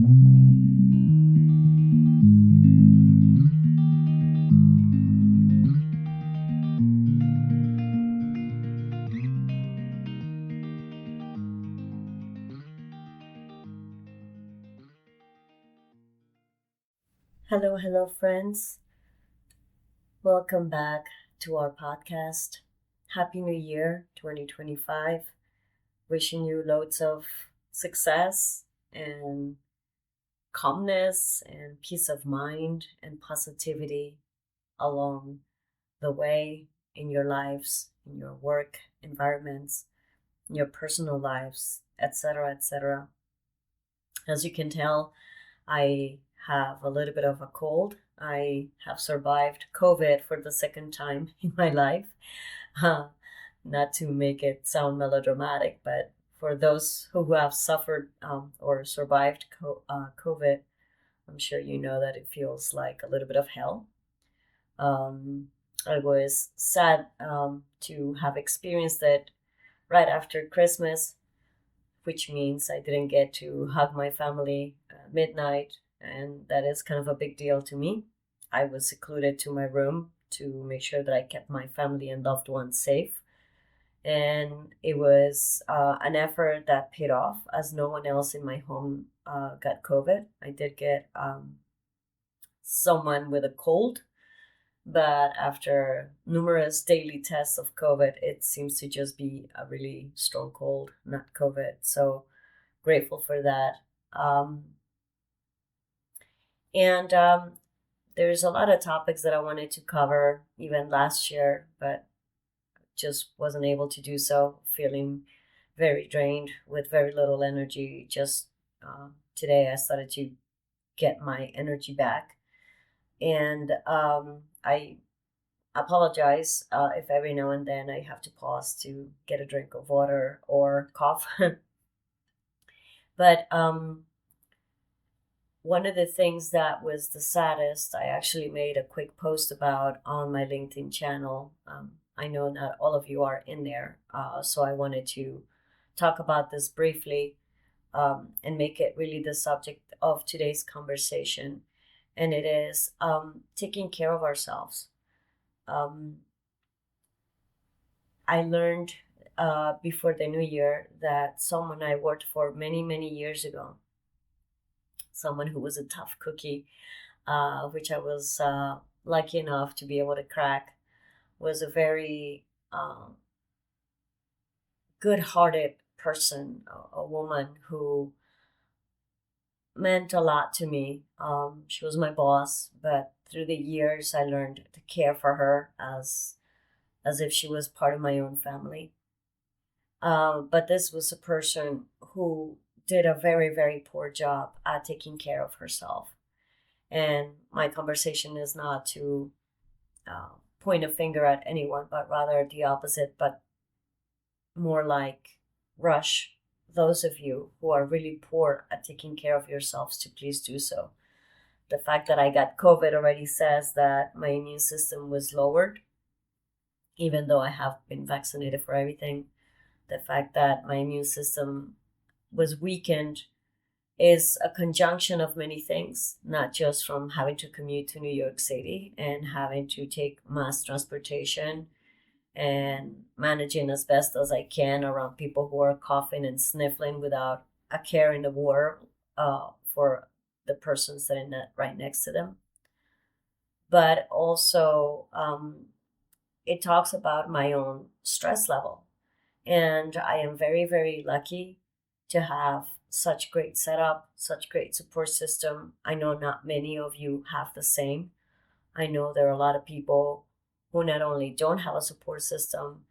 Hello, hello, friends. Welcome back to our podcast. Happy New Year 2025. Wishing you loads of success and calmness and peace of mind and positivity along the way in your lives, in your work environments, in your personal lives, etc., etc. As you can tell, I have a little bit of a cold. I have survived COVID for the second time in my life. Uh, Not to make it sound melodramatic, but for those who have suffered or survived COVID, I'm sure you know that it feels like a little bit of hell. Um, I was sad to have experienced it right after Christmas, which means I didn't get to hug my family midnight, and that is kind of a big deal to me. I was secluded to my room to make sure that I kept my family and loved ones safe. And it was an effort that paid off as no one else in my home got COVID. I did get someone with a cold, but after numerous daily tests of COVID, it seems to just be a really strong cold, not COVID. So grateful for that. Um, and there's a lot of topics that I wanted to cover even last year, but just wasn't able to do so. Feeling very drained with very little energy. Just today, I started to get my energy back. And I apologize if every now and then I have to pause to get a drink of water or cough. But one of the things that was the saddest, I actually made a quick post about on my LinkedIn channel. I know not all of you are in there, so I wanted to talk about this briefly and make it really the subject of today's conversation. And it is taking care of ourselves. Um, I learned before the new year that someone I worked for many, many years ago, someone who was a tough cookie, which I was lucky enough to be able to crack, was a very good hearted person, a woman who meant a lot to me. She was my boss, but through the years, I learned to care for her as if she was part of my own family. But this was a person who did a very, very poor job at taking care of herself. And my conversation is not to point a finger at anyone, but rather the opposite, but more like rush those of you who are really poor at taking care of yourselves to please do so. The fact that I got COVID already says that my immune system was lowered, even though I have been vaccinated for everything. The fact that my immune system was weakened is a conjunction of many things, not just from having to commute to New York City and having to take mass transportation and managing as best as I can around people who are coughing and sniffling without a care in the world for the person sitting right next to them. But also, it talks about my own stress level. And I am very, very lucky to have such great setup, such great support system. I know not many of you have the same. I know there are a lot of people who not only don't have a support system,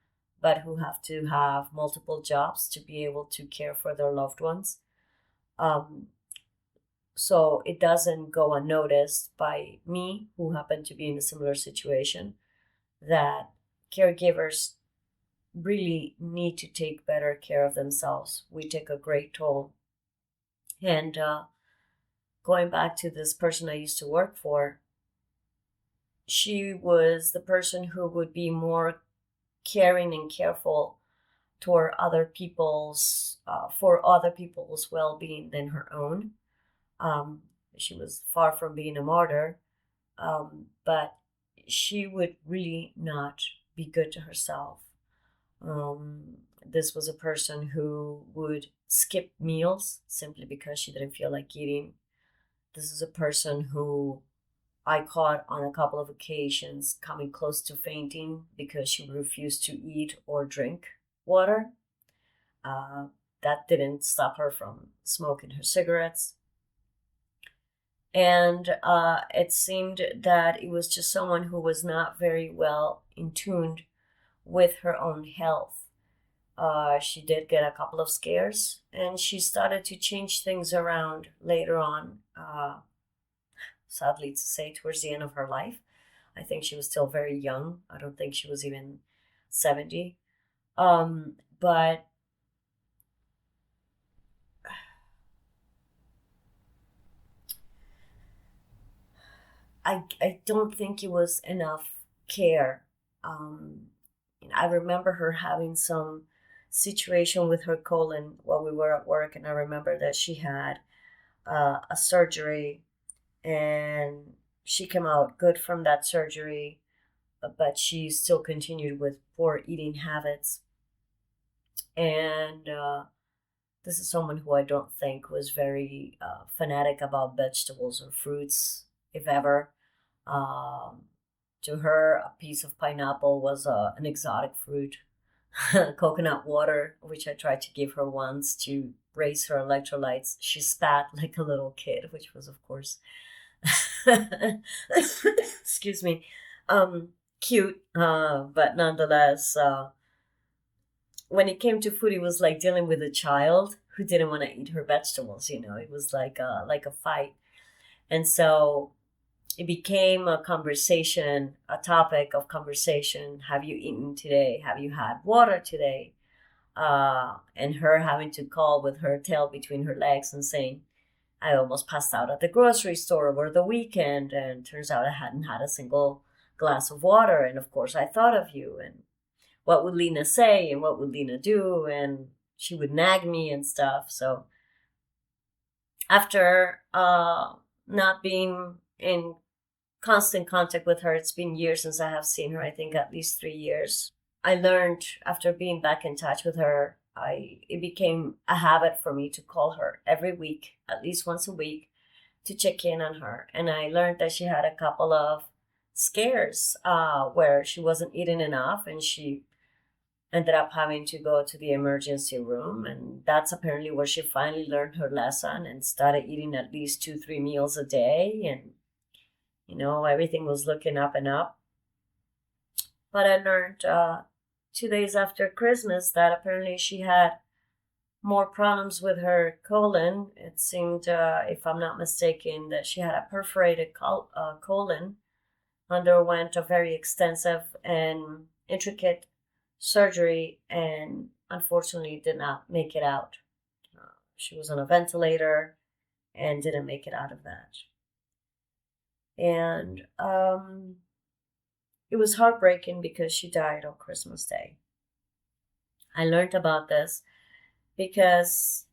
but who have to have multiple jobs to be able to care for their loved ones. Um, so it doesn't go unnoticed by me, who happen to be in a similar situation, that caregivers really need to take better care of themselves. We take a great toll. And going back to this person I used to work for, she was the person who would be more caring and careful toward other people's for other people's well-being than her own. Um, she was far from being a martyr, but she would really not be good to herself. This was a person who would skip meals simply because she didn't feel like eating. This is a person who I caught on a couple of occasions coming close to fainting because she refused to eat or drink water. Uh, that didn't stop her from smoking her cigarettes. And it seemed that it was just someone who was not very well in tuned with her own health. She did get a couple of scares, and she started to change things around later on. Sadly to say, towards the end of her life. I think she was still very young. I don't think she was even 70. But I don't think it was enough care. Um, I remember her having some situation with her colon while we were at work, and I remember that she had a surgery, and she came out good from that surgery, but she still continued with poor eating habits. And this is someone who I don't think was very fanatic about vegetables or fruits, if ever. Um, to her, a piece of pineapple was an exotic fruit. Coconut water, which I tried to give her once to raise her electrolytes, she spat like a little kid, which was, of course, excuse me, cute, but nonetheless, when it came to food, it was like dealing with a child who didn't want to eat her vegetables. It was like a fight, and so it became a conversation, a topic of conversation. Have you eaten today? Have you had water today? And her having to call with her tail between her legs and saying, I almost passed out at the grocery store over the weekend, and turns out I hadn't had a single glass of water. And of course, I thought of you. And what would Lena say? And what would Lena do? And she would nag me and stuff. So after not being in constant contact with her, it's been years since I have seen her, I think at least 3 years. I learned after being back in touch with her, it became a habit for me to call her every week, at least once a week, to check in on her. And I learned that she had a couple of scares where she wasn't eating enough, and she ended up having to go to the emergency room. And that's apparently where she finally learned her lesson and started eating at least 2, 3 meals a day. And, everything was looking up and up. But I learned 2 days after Christmas that apparently she had more problems with her colon. It seemed, if I'm not mistaken, that she had a perforated colon, underwent a very extensive and intricate surgery, and unfortunately did not make it out. She was on a ventilator and didn't make it out of that. And it was heartbreaking because she died on Christmas Day. I learned about this because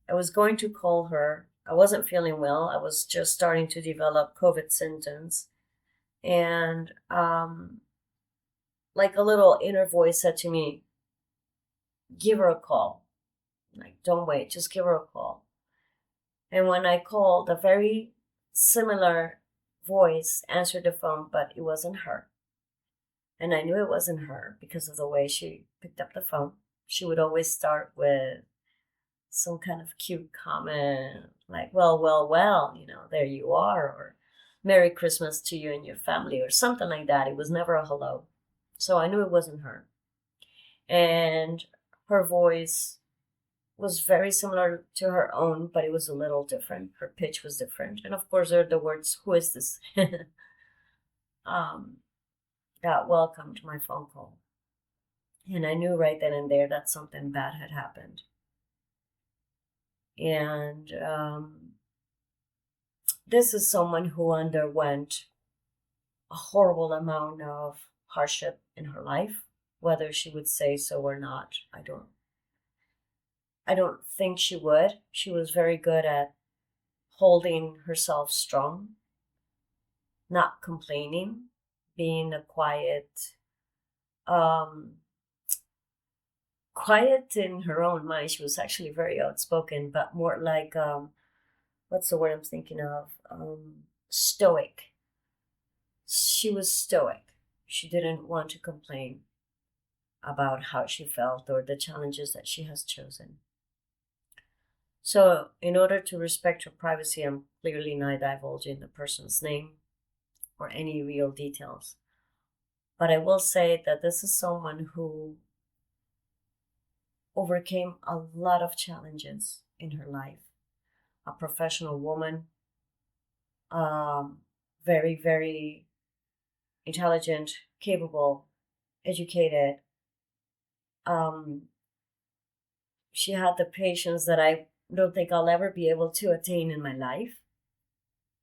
I was going to call her. I wasn't feeling well. I was just starting to develop COVID symptoms. And like a little inner voice said to me, give her a call. Like, don't wait, just give her a call. And when I called, a very similar voice answered the phone, but it wasn't her. And I knew it wasn't her because of the way she picked up the phone. She would always start with some kind of cute comment like, well, there you are, or Merry Christmas to you and your family, or something like that. It was never a hello. So I knew it wasn't her. And her voice was very similar to her own, but it was a little different. Her pitch was different. And of course, there are the words, who is this? um, that welcomed my phone call. And I knew right then and there that something bad had happened. And this is someone who underwent a horrible amount of hardship in her life, whether she would say so or not. I don't think she would. She was very good at holding herself strong, not complaining, being a um, quiet in her own mind. She was actually very outspoken, but more like, what's the word I'm thinking of? Stoic. She was stoic. She didn't want to complain about how she felt or the challenges that she has chosen. So, in order to respect her privacy, I'm clearly not divulging the person's name or any real details. But I will say that this is someone who overcame a lot of challenges in her life. A professional woman, um, very, very intelligent, capable, educated. Um, she had the patience that I don't think I'll ever be able to attain in my life.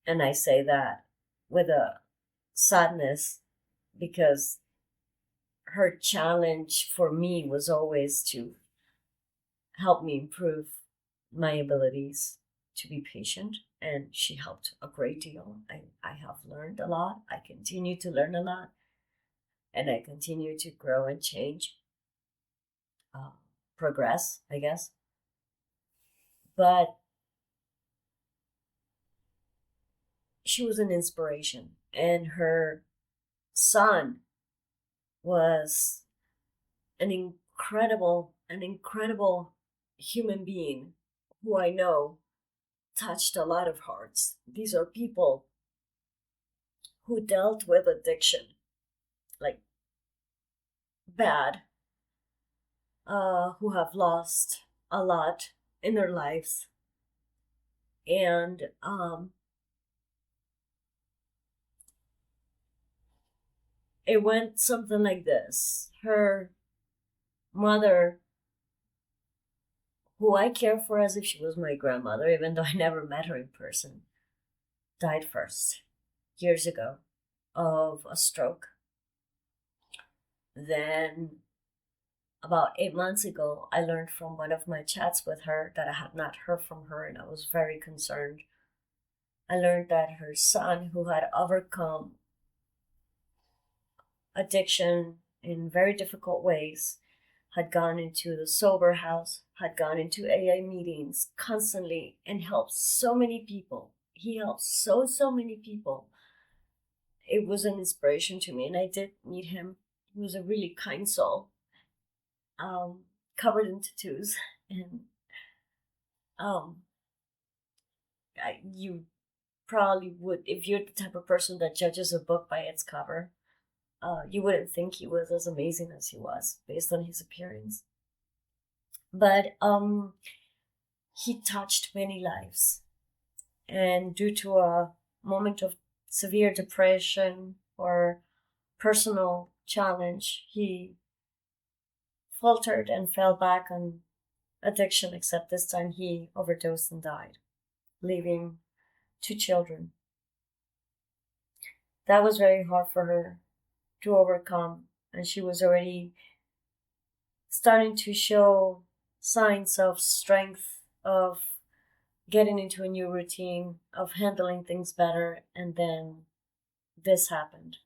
And I say that with a sadness because her challenge for me was always to help me improve my abilities to be patient. And she helped a great deal. I have learned a lot. I continue to learn a lot. And I continue to grow and change, uh, progress, I guess. But she was an inspiration. And her son was an incredible human being who I know touched a lot of hearts. These are people who dealt with addiction, like bad, who have lost a lot in their lives. And it went something like this. Her mother, who I care for as if she was my grandmother, even though I never met her in person, died first years ago of a stroke. Then, about 8 months ago, I learned from one of my chats with her that I had not heard from her, and I was very concerned. I learned that her son, who had overcome addiction in very difficult ways, had gone into the sober house, had gone into AA meetings constantly, and helped so many people. He helped so many people. It was an inspiration to me, and I did meet him. He was a really kind soul, um, covered in tattoos, and um, you probably would, if you're the type of person that judges a book by its cover, you wouldn't think he was as amazing as he was based on his appearance. But he touched many lives, and due to a moment of severe depression or personal challenge, he faltered and fell back on addiction, except this time he overdosed and died, leaving 2 children. That was very hard for her to overcome, and she was already starting to show signs of strength, of getting into a new routine, of handling things better, and then this happened.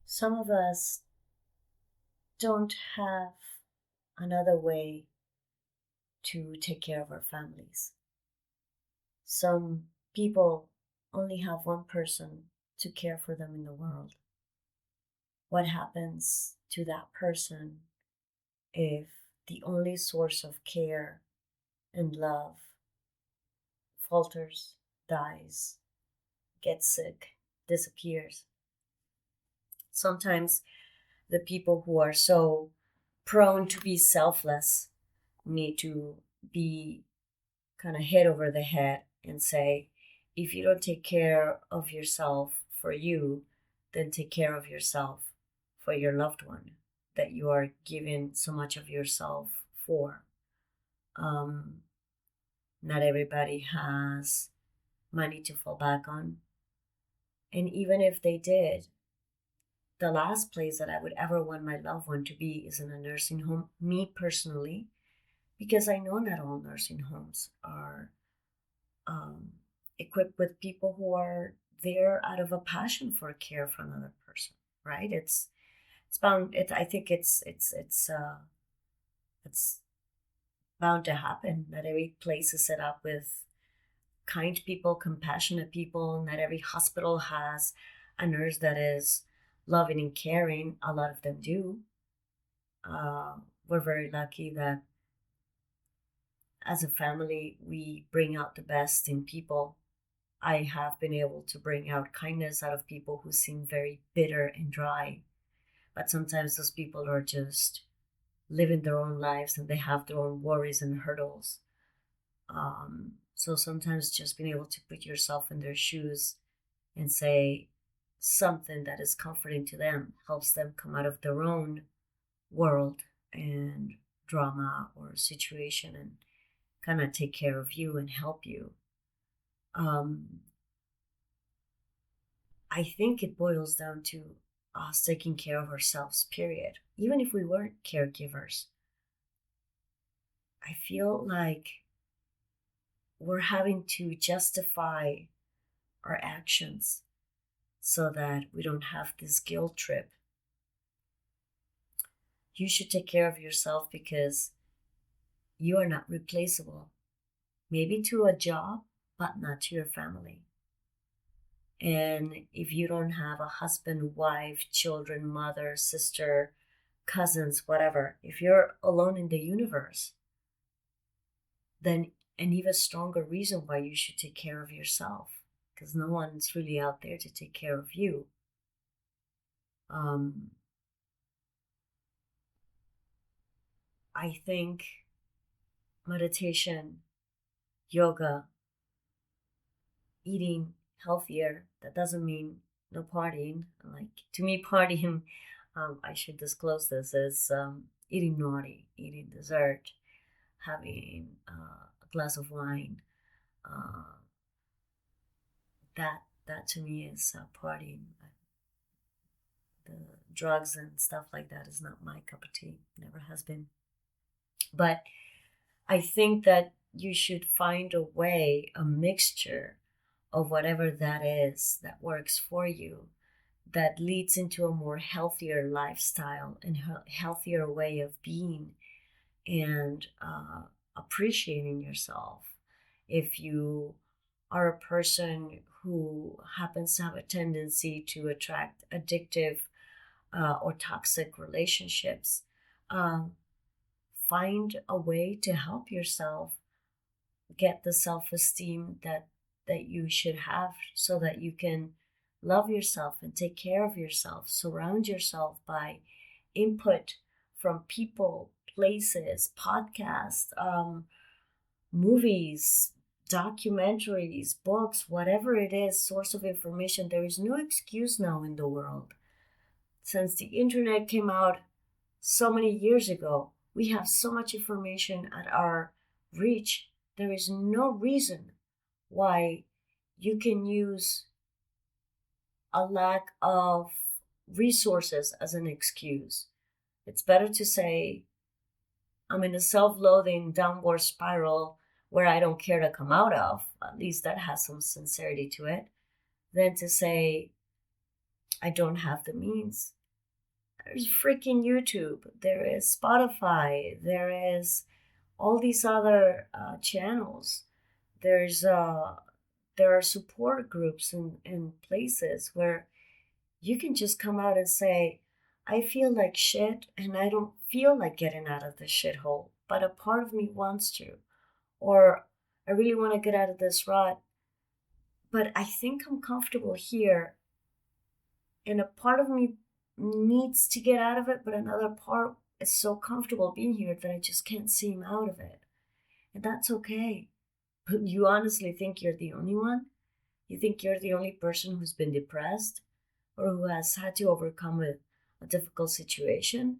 Some of us don't have another way to take care of our families. Some people only have one person to care for them in the world. What happens to that person if the only source of care and love falters, dies, gets sick, disappears? Sometimes the people who are so prone to be selfless need to be kind of hit over the head and say, if you don't take care of yourself for you, then take care of yourself for your loved one that you are giving so much of yourself for. Um, Not everybody has money to fall back on. And even if they did, the last place that I would ever want my loved one to be is in a nursing home. Me personally, Because I know not all nursing homes are um, equipped with people who are there out of a passion for care for another person, right? It's bound. I think it's bound to happen. Not every place is set up with kind people, compassionate people. Not every hospital has a nurse that is loving and caring. A lot of them do. Uh, we're very lucky that as a family we bring out the best in people. I have been able to bring out kindness out of people who seem very bitter and dry. But sometimes those people are just living their own lives and they have their own worries and hurdles. So sometimes just being able to put yourself in their shoes and say something that is comforting to them helps them come out of their own world and drama or situation and kind of take care of you and help you. Um, I think it boils down to us taking care of ourselves, period. Even if we weren't caregivers, I feel like we're having to justify our actions so that we don't have this guilt trip. You should take care of yourself because you are not replaceable. Maybe to a job, but not to your family. And if you don't have a husband, wife, children, mother, sister, cousins, whatever, if you're alone in the universe, then an even stronger reason why you should take care of yourself because no one's really out there to take care of you. Um, I think meditation, yoga, eating healthier, that doesn't mean no partying. Like to me, partying, I should disclose this, is eating naughty, eating dessert, having a glass of wine. Uh, that to me is partying. The drugs and stuff like that is not my cup of tea. Never has been. But I think that you should find a way, a mixture of whatever that is that works for you, that leads into a more healthier lifestyle and healthier way of being and appreciating yourself. If you are a person who happens to have a tendency to attract addictive or toxic relationships, um, find a way to help yourself get the self-esteem that you should have so that you can love yourself and take care of yourself. Surround yourself by input from people, places, podcasts, movies, documentaries, books, whatever it is, source of information. There is no excuse now in the world. Since the internet came out so many years ago, we have so much information at our reach. There is no reason why you can use a lack of resources as an excuse. It's better to say, I'm in a self loathing downward spiral where I don't care to come out of. At least that has some sincerity to it. Than to say, I don't have the means. There's freaking YouTube, there is Spotify, there is all these other channels. There's there are support groups and places where you can just come out and say, I feel like shit and I don't feel like getting out of this shithole, but a part of me wants to. Or I really want to get out of this rut, but I think I'm comfortable here. And a part of me needs to get out of it, but another part is so comfortable being here that I just can't seem out of it. And that's okay. But you honestly think you're the only one? You think you're the only person who's been depressed or who has had to overcome a difficult situation?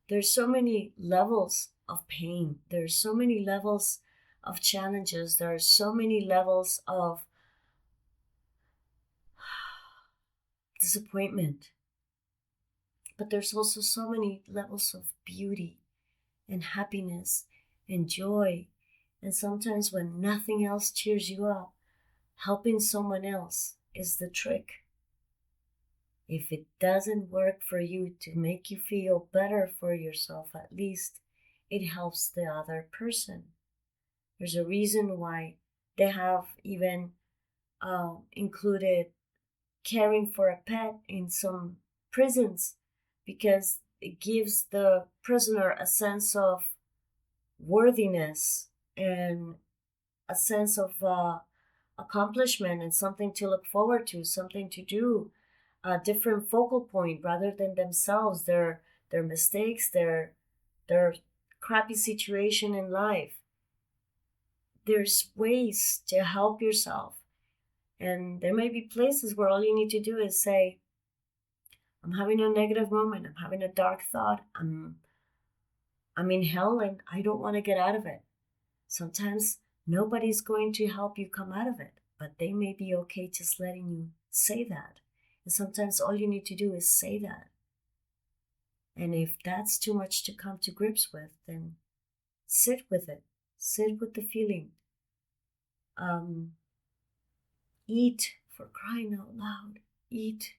There's so many levels of pain. There's so many levels of challenges. There are so many levels of disappointment. But there's also so many levels of beauty and happiness and joy. And sometimes when nothing else cheers you up, helping someone else is the trick. If it doesn't work for you to make you feel better for yourself, at least it helps the other person. There's a reason why they have even included caring for a pet in some prisons, because it gives the prisoner a sense of worthiness and a sense of accomplishment and something to look forward to, something to do, a different focal point rather than themselves, their mistakes, their crappy situation in life. There's ways to help yourself, and there may be places where all you need to do is say, I'm having a negative moment, I'm having a dark thought, I'm in hell and I don't want to get out of it. Sometimes nobody's going to help you come out of it, but they may be okay just letting you say that. And sometimes all you need to do is say that. And if that's too much to come to grips with, then sit with it. Sit with the feeling. Um, Eat, for crying out loud. Eat.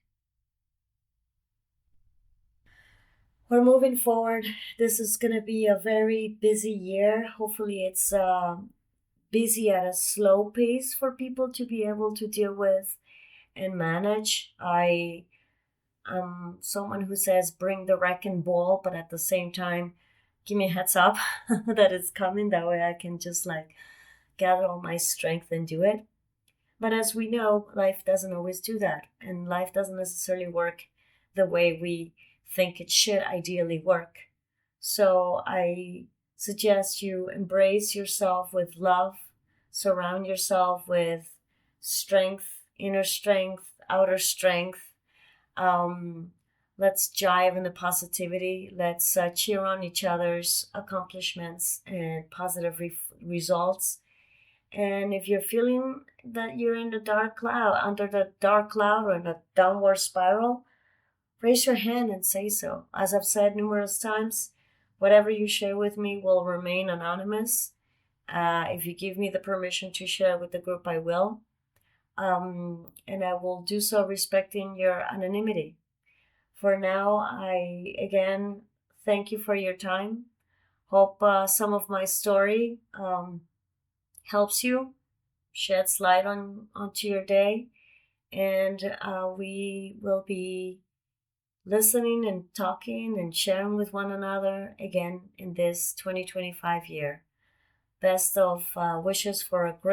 We're moving forward. This is going to be a very busy year. Hopefully, it's busy at a slow pace for people to be able to deal with and manage. I am someone who says bring the wrecking ball, but at the same time, give me a heads up that it's coming. That way I can just like gather all my strength and do it. But as we know, life doesn't always do that, and life doesn't necessarily work the way we think it should ideally work. So I suggest you embrace yourself with love, surround yourself with strength, inner strength, outer strength. Um, let's jive in the positivity. Let's cheer on each other's accomplishments and positive results. And if you're feeling that you're in the dark cloud, under the dark cloud or in a downward spiral, raise your hand and say so. As I've said numerous times, whatever you share with me will remain anonymous. If you give me the permission to share with the group, I will. And I will do so respecting your anonymity. For now, I again thank you for your time. Hope some of my story helps you, sheds light onto your day, and we will be listening and talking and sharing with one another again in this 2025 year. Best of wishes for a great